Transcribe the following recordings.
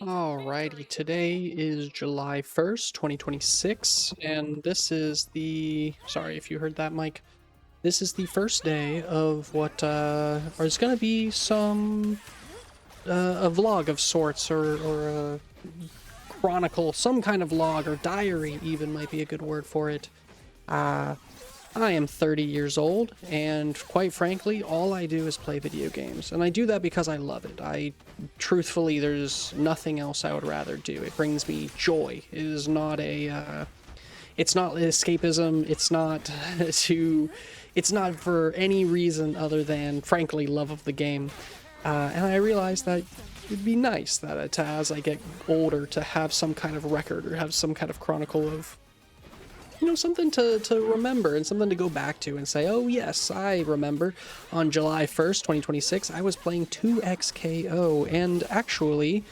Alrighty, today is July 1st, 2026, and this is sorry if you heard that, Mike. This is the first day of what is going to be a vlog of sorts, or a chronicle, some kind of log, or diary even might be a good word for it. Uh, I am 30 years old, and quite frankly, all I do is play video games. And I do that because I love it. Truthfully, there's nothing else I would rather do. It brings me joy. It is not it's not escapism. It's not it's not for any reason other than, frankly, love of the game. And I realized that it'd be nice that as I get older to have some kind of record or have some kind of chronicle of something to remember and something to go back to and say, oh yes, I remember on July 1st, 2026, I was playing 2XKO, and actually,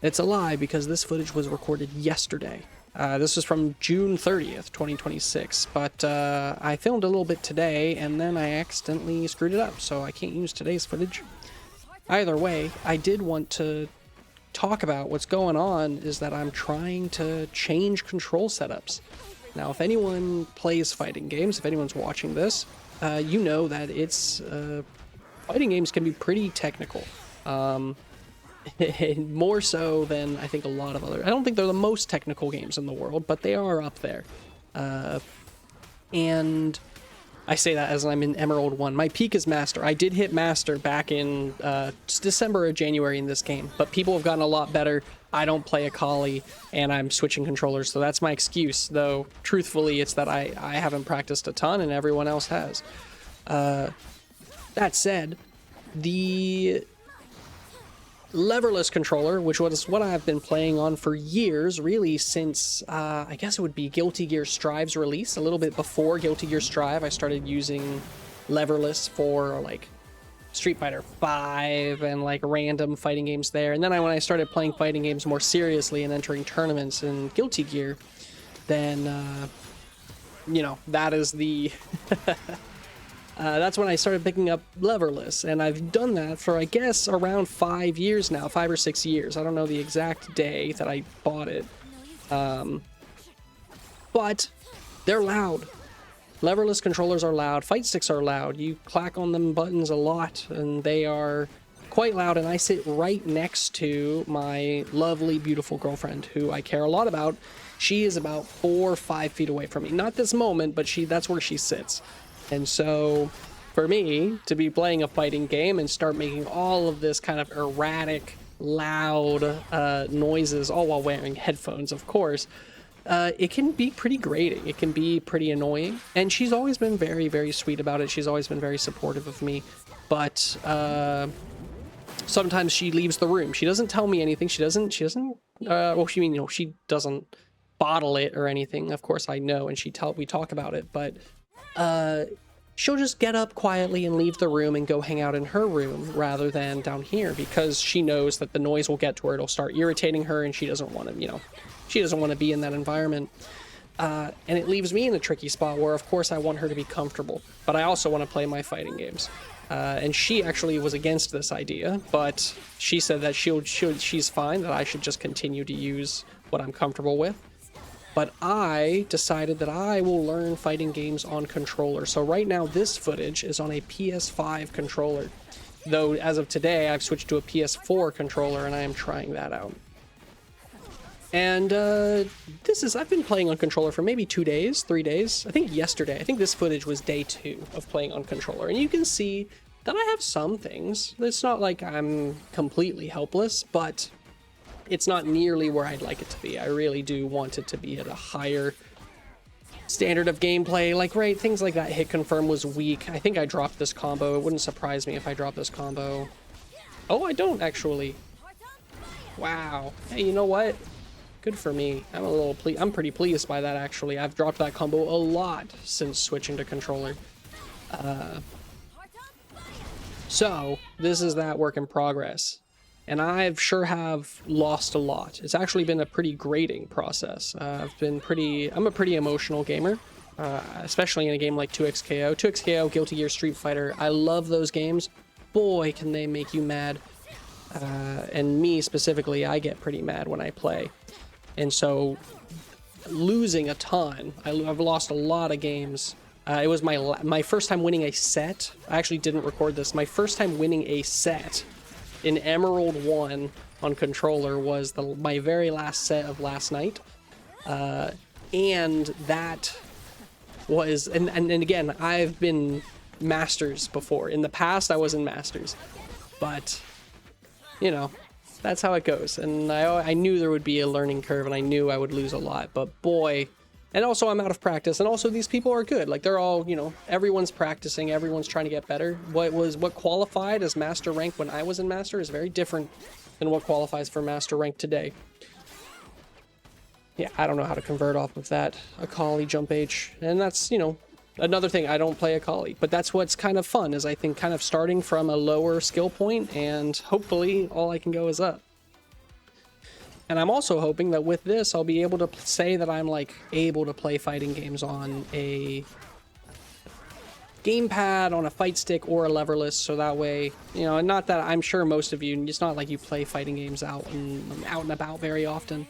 it's a lie because this footage was recorded yesterday. This was from June 30th, 2026, but I filmed a little bit today, and then I accidentally screwed it up, so I can't use today's footage. Either way, I did want to talk about what's going on is that I'm trying to change control setups. Now, if anyone plays fighting games, if anyone's watching this, you know that fighting games can be pretty technical. More so than I think a lot of other. I don't think they're the most technical games in the world, but they are up there. And I say that as I'm in Emerald 1. My peak is Master. I did hit Master back in December or January in this game, but people have gotten a lot better. I don't play Akali, and I'm switching controllers, so that's my excuse, though truthfully it's that I haven't practiced a ton and everyone else has. That said, the Leverless controller, which was what I've been playing on for years, really since, I guess it would be Guilty Gear Strive's release. A little bit before Guilty Gear Strive, I started using Leverless for, like, Street Fighter 5 and, like, random fighting games there. And then when I started playing fighting games more seriously and entering tournaments in Guilty Gear, then, that is the... that's when I started picking up Leverless, and I've done that for, I guess, around 5 years now, 5 or 6 years. I don't know the exact day that I bought it. But they're loud. Leverless controllers are loud. Fight sticks are loud. You clack on them buttons a lot, and they are quite loud, and I sit right next to my lovely, beautiful girlfriend, who I care a lot about. She is about 4 or 5 feet away from me. Not this moment, but that's where she sits. And so, for me, to be playing a fighting game and start making all of this kind of erratic, loud noises, all while wearing headphones, of course, it can be pretty grating. It can be pretty annoying. And she's always been very, very sweet about it. She's always been very supportive of me. But sometimes she leaves the room. She doesn't tell me anything. She doesn't, she doesn't bottle it or anything. Of course I know, and we talk about it, but she'll just get up quietly and leave the room and go hang out in her room rather than down here, because she knows that the noise will get to her. It'll start irritating her, and she doesn't want to be in that environment. And it leaves me in a tricky spot where, of course, I want her to be comfortable, but I also want to play my fighting games. And she actually was against this idea, but she said that she's fine, that I should just continue to use what I'm comfortable with. But I decided that I will learn fighting games on controller. So right now, this footage is on a PS5 controller. Though, as of today, I've switched to a PS4 controller, and I am trying that out. And I've been playing on controller for maybe 2 days, 3 days. I think this footage was day 2 of playing on controller. And you can see that I have some things. It's not like I'm completely helpless, but it's not nearly where I'd like it to be. I really do want it to be at a higher standard of gameplay. Like, right, things like that hit confirm was weak. I think I dropped this combo. It wouldn't surprise me if I dropped this combo. Oh, I don't, actually. Wow. Hey, you know what? Good for me. I'm pretty pleased by that, actually. I've dropped that combo a lot since switching to controller. So, this is that work in progress. And I've sure have lost a lot. It's actually been a pretty grating process. I'm a pretty emotional gamer, especially in a game like 2XKO. 2XKO, Guilty Gear, Street Fighter. I love those games. Boy, can they make you mad. And me specifically, I get pretty mad when I play. And so losing a ton, I've lost a lot of games. It was my first time winning a set. I actually didn't record this. My first time winning a set in Emerald 1 on controller was my very last set of last night. And that was, and again, I've been Masters before. In the past, I was in Masters. But, you know, that's how it goes. And I knew there would be a learning curve, and I knew I would lose a lot. But boy, and also I'm out of practice, and also these people are good. Like, they're all, you know, everyone's practicing, everyone's trying to get better. What qualified as Master rank when I was in Master is very different than what qualifies for Master rank today. Yeah, I don't know how to convert off of that Akali jump H. And that's, you know, another thing, I don't play Akali. But that's what's kind of fun, is I think kind of starting from a lower skill point, and hopefully all I can go is up. And I'm also hoping that with this, I'll be able to say that I'm, like, able to play fighting games on a gamepad, on a fight stick, or a leverless, so that way, you know, and not that I'm sure most of you, it's not like you play fighting games out and about very often.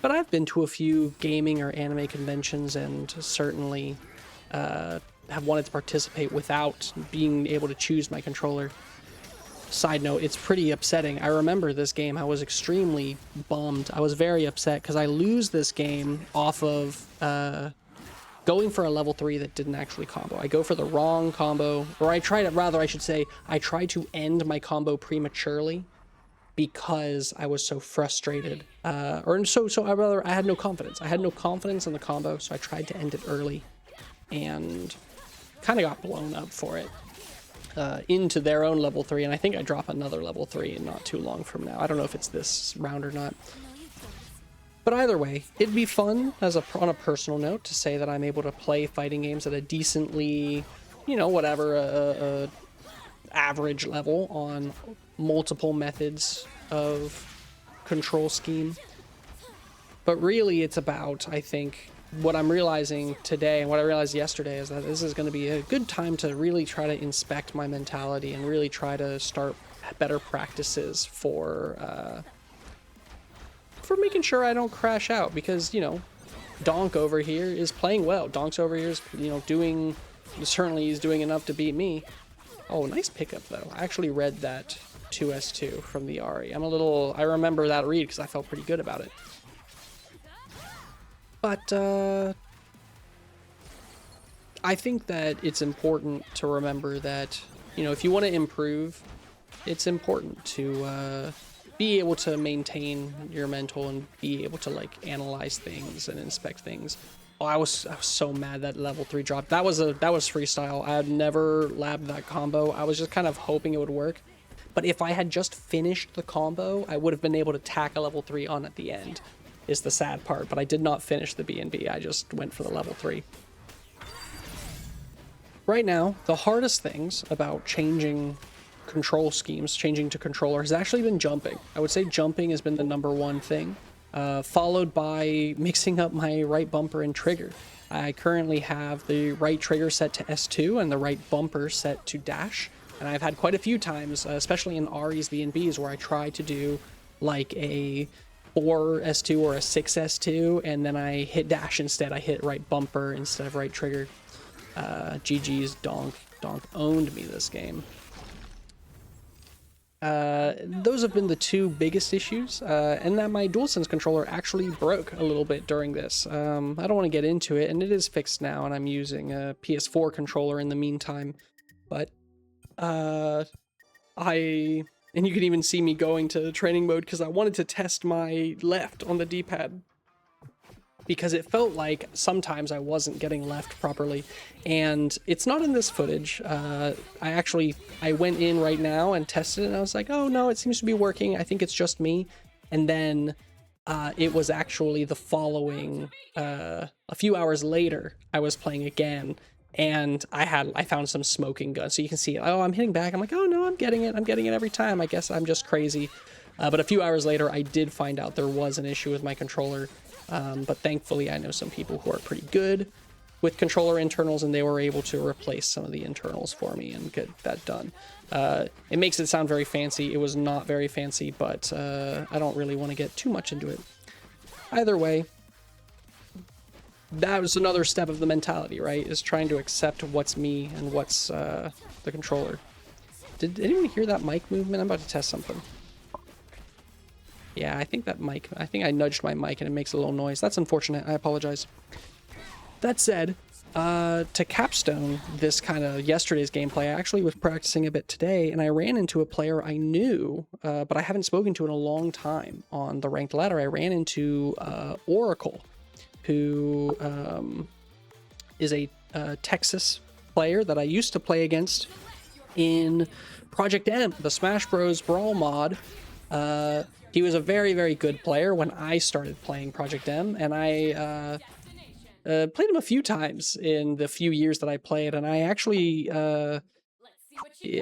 But I've been to a few gaming or anime conventions, and certainly have wanted to participate without being able to choose my controller. Side note, it's pretty upsetting. I remember this game, I was extremely bummed. I was very upset because I lose this game off of going for a level 3 that didn't actually combo. I go for the wrong combo, or I tried to end my combo prematurely because I was so frustrated, I had no confidence. I had no confidence in the combo, so I tried to end it early and kind of got blown up for it into their own level 3, and I think I drop another level 3 in not too long from now. I don't know if it's this round or not. But either way, it'd be fun on a personal note to say that I'm able to play fighting games at a decently, you know, whatever, average level on multiple methods of control scheme. But really it's about, I think, what I'm realizing today and what I realized yesterday is that this is going to be a good time to really try to inspect my mentality and really try to start better practices for making sure I don't crash out, because, you know, Donk over here is playing well. Donk's over here is, you know, certainly he's doing enough to beat me. Oh, nice pickup though. I actually read that 2S2 from the Ari. I remember that read because I felt pretty good about it. But I think that it's important to remember that, you know, if you want to improve, it's important to be able to maintain your mental and be able to, like, analyze things and inspect things. Oh, I was so mad that level 3 dropped. That was freestyle. I had never labbed that combo. I was just kind of hoping it would work. But if I had just finished the combo, I would have been able to tack a level 3 on at the end, is the sad part. But I did not finish the B&B. I just went for the level 3. Right now, the hardest things about changing control schemes, changing to controller, has actually been jumping. I would say jumping has been the #1 thing. Followed by mixing up my right bumper and trigger. I currently have the right trigger set to S2 and the right bumper set to dash. And I've had quite a few times, especially in Ari's B&Bs, where I try to do like a 4 S2 or a 6 S2, and then I hit dash instead. I hit right bumper instead of right trigger. GG's Donk. Donk owned me this game. Those have been the two biggest issues, and that my DualSense controller actually broke a little bit during this. I don't want to get into it, and it is fixed now, and I'm using a PS4 controller in the meantime. But and you can even see me going to training mode because I wanted to test my left on the D-pad, because it felt like sometimes I wasn't getting left properly, and it's not in this footage. I went in right now and tested it, and I was like, oh no, it seems to be working. I think it's just me. And then it was actually the following, a few hours later, I was playing again, and I found some smoking gun. So you can see, oh, I'm hitting back. I'm like, oh no, I'm getting it every time. I guess I'm just crazy. But a few hours later, I did find out there was an issue with my controller. But thankfully, I know some people who are pretty good with controller internals, and they were able to replace some of the internals for me and get that done. It makes it sound very fancy. It was not very fancy, but I don't really want to get too much into it. Either way, that was another step of the mentality, right? Is trying to accept what's me and what's the controller. Did anyone hear that mic movement? I'm about to test something. Yeah, I think that mic, I think I nudged my mic and it makes a little noise. That's unfortunate. I apologize. That said, to capstone this kind of yesterday's gameplay, I actually was practicing a bit today and I ran into a player I knew, but I haven't spoken to in a long time on the ranked ladder. I ran into Oracle, who is a Texas player that I used to play against in Project M, the Smash Bros. Brawl mod. He was a very, very good player when I started playing Project M, and I played him a few times in the few years that I played, and I actually I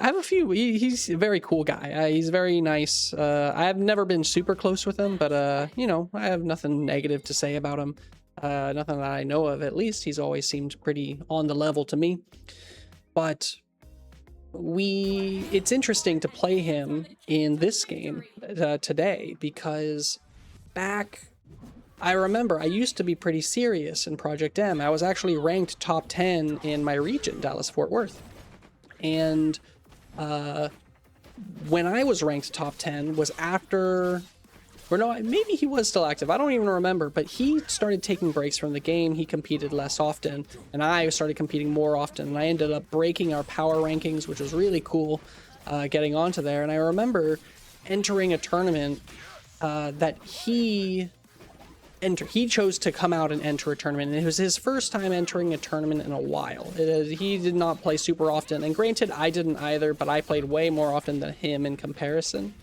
have a few. He's a very cool guy. He's very nice. I have never been super close with him, but you know, I have nothing negative to say about him. Nothing that I know of, at least. He's always seemed pretty on the level to me. But it's interesting to play him in this game today, because I remember I used to be pretty serious in Project M. I was actually ranked top 10 in my region, Dallas-Fort Worth. And when I was ranked top 10 was after, or no, maybe he was still active. I don't even remember, but he started taking breaks from the game. He competed less often, and I started competing more often. And I ended up breaking our power rankings, which was really cool, getting onto there. And I remember entering a tournament that he chose to come out and enter a tournament, and it was his first time entering a tournament in a while. He did not play super often, and granted, I didn't either, but I played way more often than him in comparison.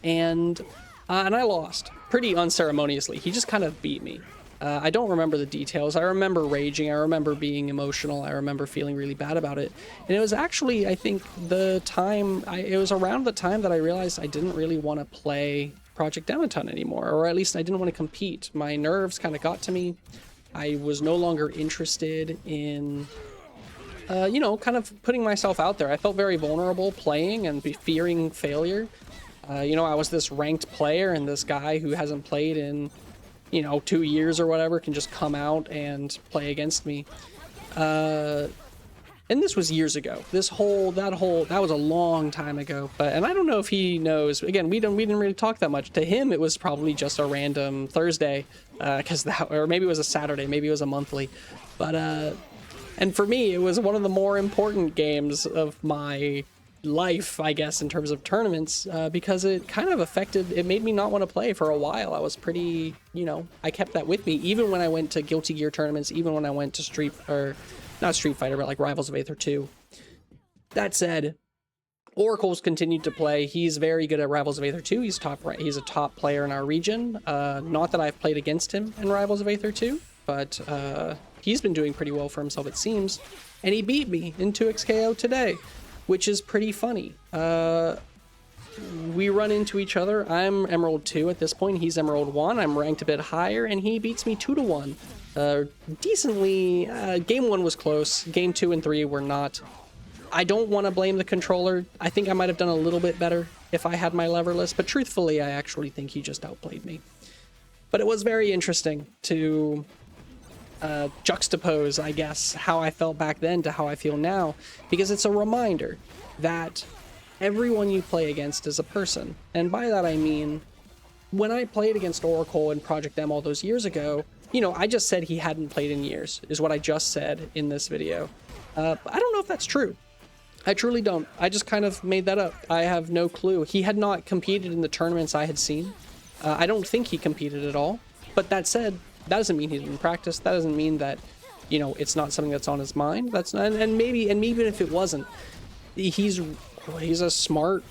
And I lost pretty unceremoniously. He just kind of beat me. I don't remember the details. I remember raging. I remember being emotional. I remember feeling really bad about it. And it was actually, I think, it was around the time that I realized I didn't really want to play Project M a ton anymore, or at least I didn't want to compete. My nerves kind of got to me. I was no longer interested in, you know, kind of putting myself out there. I felt very vulnerable playing and fearing failure. You know, I was this ranked player, and this guy who hasn't played in, you know, 2 years or whatever can just come out and play against me. And this was years ago. That was a long time ago. And I don't know if he knows. Again, we didn't really talk that much. To him, it was probably just a random Thursday, or maybe it was a Saturday, maybe it was a monthly. But and for me, it was one of the more important games of my life, I guess, in terms of tournaments, because it kind of it made me not want to play for a while. I was pretty, you know, I kept that with me, even when I went to Guilty Gear tournaments, even when I went to not Street Fighter, but like Rivals of Aether 2. That said, Oracle's continued to play. He's very good at Rivals of Aether 2. He's a top player in our region. Not that I've played against him in Rivals of Aether 2, but he's been doing pretty well for himself, it seems. And he beat me in 2xKO today, which is pretty funny. We run into each other. I'm Emerald 2 at this point. He's Emerald 1. I'm ranked a bit higher, and he beats me 2-1. Decently. Game 1 was close. Game 2 and 3 were not. I don't want to blame the controller. I think I might have done a little bit better if I had my Leverless, but truthfully, I actually think he just outplayed me. But it was very interesting to juxtapose, I guess, how I felt back then to how I feel now, because it's a reminder that everyone you play against is a person. And by that I mean, when I played against Oracle in Project M all those years ago, you know, I just said he hadn't played in years, is what I just said in this video. But I don't know if that's true. I truly don't. I just kind of made that up. I have no clue. He had not competed in the tournaments I had seen. I don't think he competed at all. But that said, that doesn't mean he didn't practice. That doesn't mean that, you know, it's not something that's on his mind. That's not, and maybe if it wasn't, he's a smart,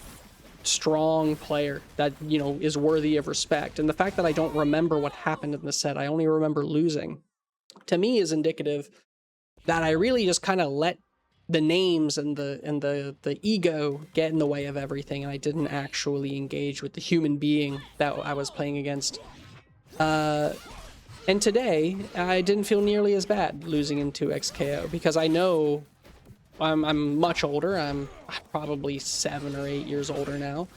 strong player that, you know, is worthy of respect. And the fact that I don't remember what happened in the set, I only remember losing, to me is indicative that I really just kind of let the names and the ego get in the way of everything, and I didn't actually engage with the human being that I was playing against. And today, I didn't feel nearly as bad losing in 2xKO, because I know I'm much older. I'm probably 7 or 8 years older now.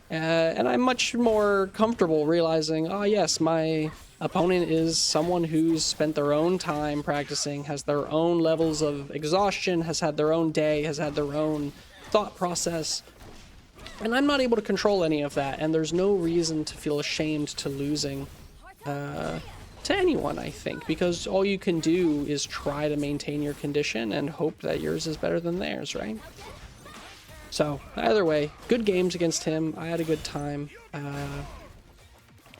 And I'm much more comfortable realizing, oh yes, my opponent is someone who's spent their own time practicing, has their own levels of exhaustion, has had their own day, has had their own thought process. And I'm not able to control any of that, and there's no reason to feel ashamed to losing to anyone, I think, because all you can do is try to maintain your condition and hope that yours is better than theirs, right? So, either way, good games against him. I had a good time.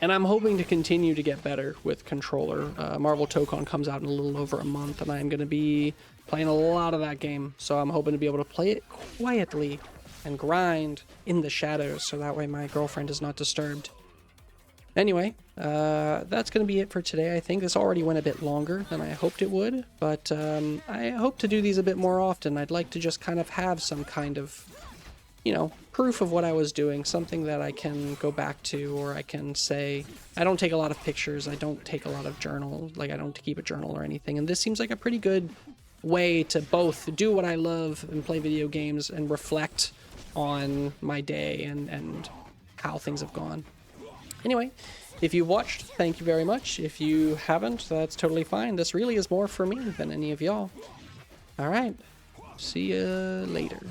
And I'm hoping to continue to get better with controller. Marvel Tokon comes out in a little over a month, and I'm going to be playing a lot of that game. So I'm hoping to be able to play it quietly and grind in the shadows, so that way my girlfriend is not disturbed. Anyway, that's going to be it for today. I think this already went a bit longer than I hoped it would, but I hope to do these a bit more often. I'd like to just kind of have some kind of, you know, proof of what I was doing, something that I can go back to, or I can say, I don't take a lot of pictures, I don't take a lot of journal, like I don't keep a journal or anything, and this seems like a pretty good way to both do what I love and play video games and reflect on my day and how things have gone. Anyway, if you watched, thank you very much. If you haven't, that's totally fine. This really is more for me than any of y'all. Alright, see ya later.